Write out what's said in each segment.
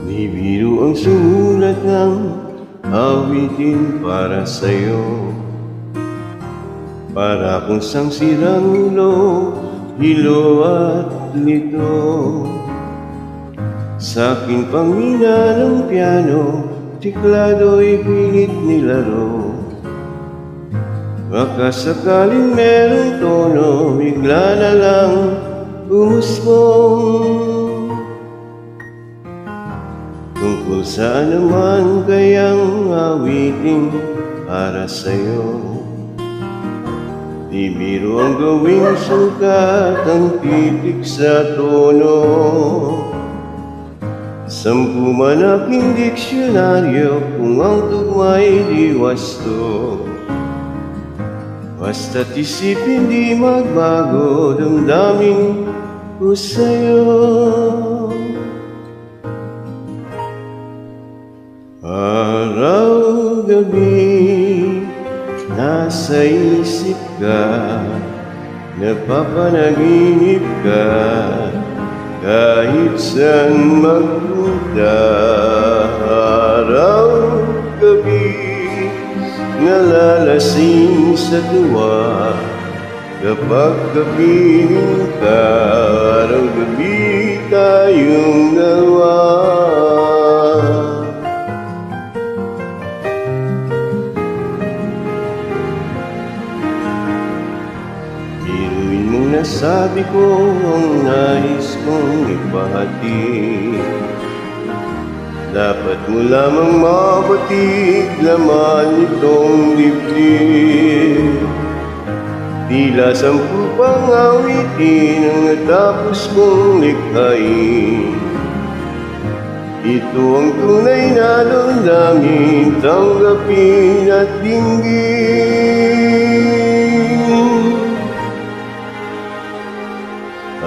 Di biro ang sulat ng awitin para sa'yo, para kung sang sirang ulo, hilo at lito. Sa'king pangina ng piano, tiklado'y pilit nilaro. Baka sakaling merong tono, bigla na lang umusbong. Tungkol saan naman kayang awitin para sa'yo? Di biro ang gawing sukat ang titik sa tono. 10 man aking diksyonaryo kung ang tugma'y di wasto. Basta't isipin di magbago, damdamin ko sa'yo. Araw-gabi, nasa isip ka, napapanaginip ka, kahit saan magpunta. Araw-gabi, nalalasing sa tuwa, kapag kapiling ka. Araw-gabi, tayong dalawa. Biruin mong nasabi ko ang nais kong ipahati. Dapat mo lamang mabatig laman itong dibdib. Tila 10 pang awitin ang natapos kong likhain. Ito ang tunay na damdamin, tanggapin at dinggin.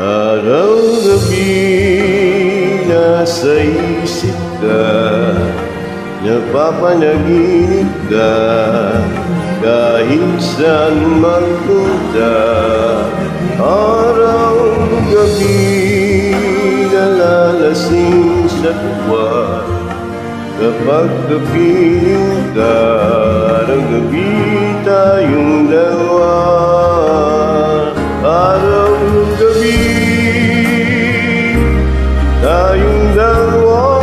Araw-gabi, nasa isip ka, napapanaginip ka, kahit saan magpunta. Araw-gabi, nalalasing sa tuwa, kapag kapiling ka. Araw-gabi, tayong dalawa. Araw-gabi, tayong dalawa.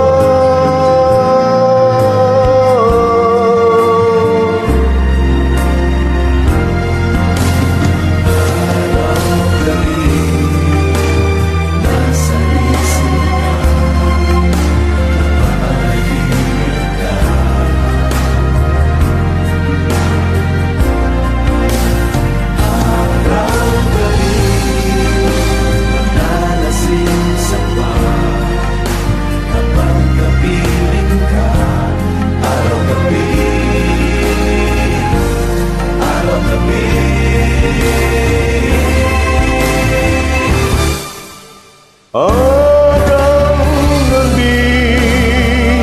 Araw-gabi,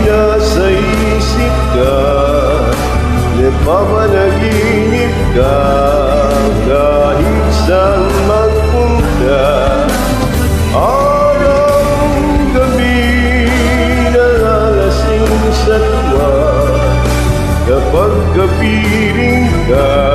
nasa isip ka, napapanaginip ka, kahit saan magpunta. Araw-gabi, nalalasing sa tuwa, kapag kapiling ka.